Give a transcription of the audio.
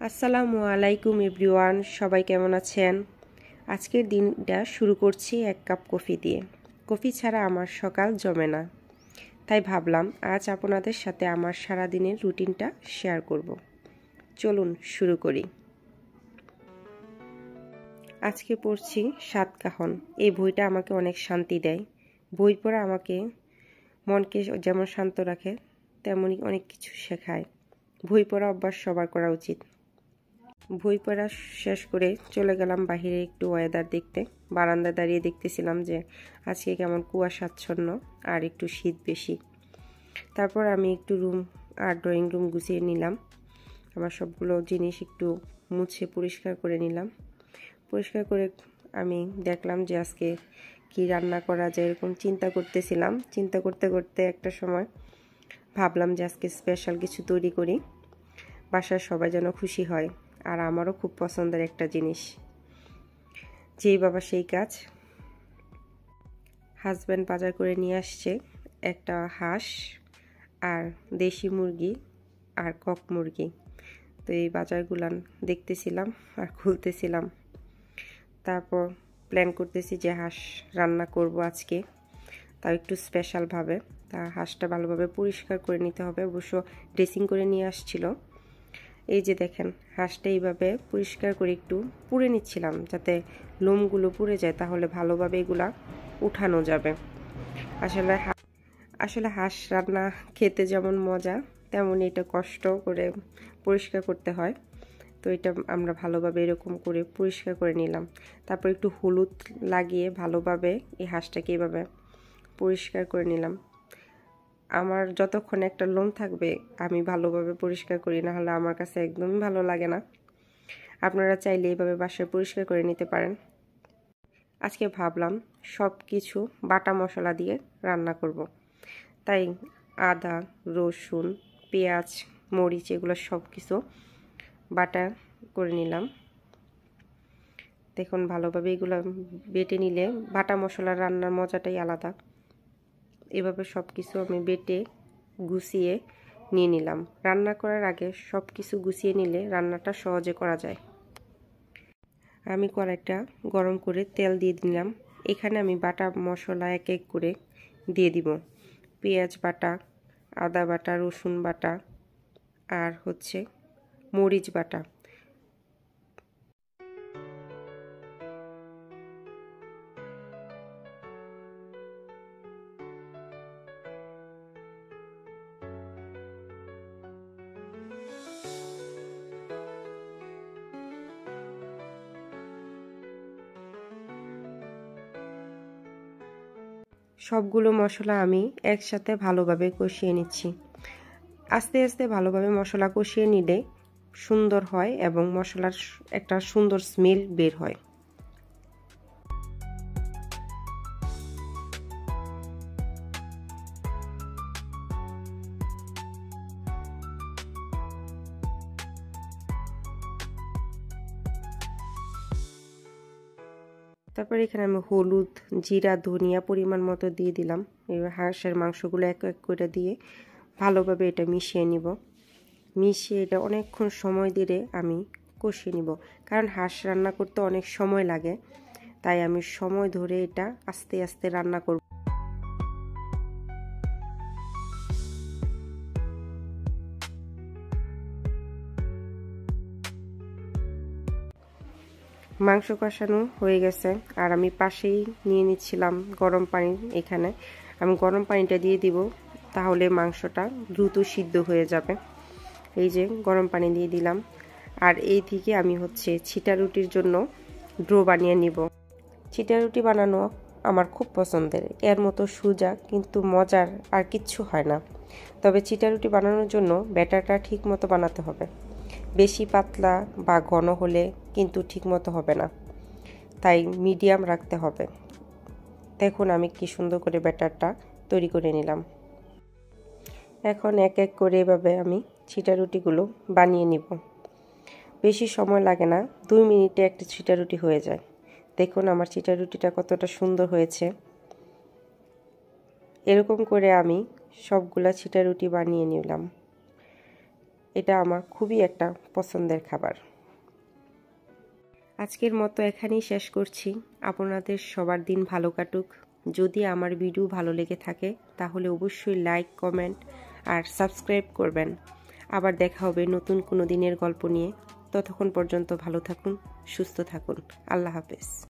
আসসালামু আলাইকুম এভরিওয়ান, সবাই কেমন আছেন? আজকের দিনটা শুরু করছি এক কাপ কফি দিয়ে। কফি ছাড়া আমার সকাল জমে না, তাই ভাবলাম আজ আপনাদের সাথে আমার সারাদিনের রুটিনটা শেয়ার করব। চলুন শুরু করি। আজকে পড়ছি সাতকাহন। এই বইটা আমাকে অনেক শান্তি দেয়। বই পড়া আমাকে মনকে যেমন শান্ত রাখে, তেমনই অনেক কিছু শেখায়। বই পড়া অভ্যাস সবার করা উচিত। বই পড়া শেষ করে চলে গেলাম বাহিরে একটু ওয়েদার দেখতে। বারান্দায় দাঁড়িয়ে দেখতেছিলাম যে আজকে কেমন কুয়াশাচ্ছন্ন আর একটু শীত বেশি। তারপর আমি একটু রুম আর ড্রয়িং রুম গুছিয়ে নিলাম। আমার সবগুলো জিনিস একটু মুছে পরিষ্কার করে নিলাম। পরিষ্কার করে আমি দেখলাম যে আজকে কি রান্না করা যায়, এরকম চিন্তা করতেছিলাম। চিন্তা করতে করতে একটা সময় ভাবলাম যে আজকে স্পেশাল কিছু তৈরি করি, বাসার সবাই যেন খুশি হয়। আর আমারও খুব পছন্দের একটা জিনিস, যেই বাবা সেই কাজ। হাজব্যান্ড বাজার করে নিয়ে আসছে একটা হাঁস আর দেশি মুরগি আর কক মুরগি। তো এই বাজারগুলান দেখতেছিলাম আর খুলতেছিলাম। তারপর প্ল্যান করতেছি যে হাঁস রান্না করব আজকে, তাও একটু স্পেশালভাবে। তা হাঁসটা ভালোভাবে পরিষ্কার করে নিতে হবে, অবশ্য ড্রেসিং করে নিয়ে আসছিল। এই যে দেখেন, হাঁসটা এইভাবে পরিষ্কার করে একটু পুড়ে নিচ্ছিলাম যাতে লোমগুলো পুড়ে যায়, তাহলে ভালোভাবে এগুলা উঠানো যাবে। আসলে হাঁস রান্না খেতে যেমন মজা, তেমন এটা কষ্ট করে পরিষ্কার করতে হয়। তো এটা আমরা ভালোভাবে এরকম করে পরিষ্কার করে নিলাম। তারপর একটু হলুদ লাগিয়ে ভালোভাবে এই হাঁসটাকে এভাবে পরিষ্কার করে নিলাম। আমার যতক্ষণ একটা লোম থাকবে আমি ভালোভাবে পরিষ্কার করি, না হলে আমার কাছে একদমই ভালো লাগে না। আপনারা চাইলে এইভাবে বাসায় পরিষ্কার করে নিতে পারেন। আজকে ভাবলাম সব কিছু বাটা মশলা দিয়ে রান্না করব, তাই আদা, রসুন, পেঁয়াজ, মরিচ এগুলো সব কিছু বাটা করে নিলাম। দেখুন, ভালোভাবে এগুলো বেটে নিলে বাটা মশলা রান্নার মজাটাই আলাদা। এভাবে সব কিছু আমি বেটে গুছিয়ে নিয়ে নিলাম। রান্না করার আগে সব কিছু গুছিয়ে নিলে রান্নাটা সহজে করা যায়। আমি কড়াইটা গরম করে তেল দিয়ে দিলাম। এখানে আমি বাটা মশলা এক এক করে দিয়ে দিব। পেঁয়াজ বাটা, আদা বাটা, রসুন বাটা আর মরিচ বাটা। সবগুলো মশলা আমি একসাথে ভালোভাবে কষিয়ে নিচ্ছি। আস্তে আস্তে ভালোভাবে মশলা কষিয়ে নিলে সুন্দর হয় এবং মশলার একটা সুন্দর স্মেল বের হয়। তারপর এখানে আমি হলুদ, জিরা, ধনিয়া পরিমাণ মতো দিয়ে দিলাম। এবার হাঁসের মাংসগুলো এক এক করে দিয়ে ভালোভাবে এটা মিশিয়ে নিব। মিশিয়ে এটা অনেকক্ষণ সময় দিয়ে আমি কষিয়ে নিব, কারণ হাঁস রান্না করতে অনেক সময় লাগে, তাই আমি সময় ধরে এটা আস্তে আস্তে রান্না করব। মাংস কষানো হয়ে গেছে আর আমি পাশেই নিয়ে নিচ্ছিলাম গরম পানি। এখানে আমি গরম পানিটা দিয়ে দিব, তাহলে মাংসটা দ্রুত সিদ্ধ হয়ে যাবে। এই যে গরম পানি দিয়ে দিলাম। আর এই থেকে আমি ছিটা রুটির জন্য ডো বানিয়ে নিব। ছিটা রুটি বানানো আমার খুব পছন্দের। এর মতো সোজা কিন্তু মজার আর কিচ্ছু হয় না। তবে ছিটা রুটি বানানোর জন্য ব্যাটারটা ঠিক মতো বানাতে হবে। বেশি পাতলা বা ঘন হলে কিন্তু ঠিক মতো হবে না, তাই মিডিয়াম রাখতে হবে। দেখুন আমি কি সুন্দর করে ব্যাটারটা তৈরি করে নিলাম। এখন এক এক করে এভাবে আমি ছিটা রুটিগুলো বানিয়ে নিব। বেশি সময় লাগে না, 2 মিনিটে একটা ছিটা রুটি হয়ে যায়। দেখুন আমার ছিটা রুটিটা কতটা সুন্দর হয়েছে। এরকম করে আমি সবগুলা ছিটা রুটি বানিয়ে নিলাম। এটা আমার খুবই একটা পছন্দের খাবার। আজকের মতো এখানেই শেষ করছি। আপনাদের সবার দিন ভালো কাটুক। যদি আমার ভিডিও ভালো লেগে থাকে তাহলে অবশ্যই লাইক, কমেন্ট আর সাবস্ক্রাইব করবেন। আবার দেখা হবে নতুন কোনো দিনের গল্প নিয়ে। ততক্ষণ পর্যন্ত ভালো থাকুন, সুস্থ থাকুন। আল্লাহ হাফেজ।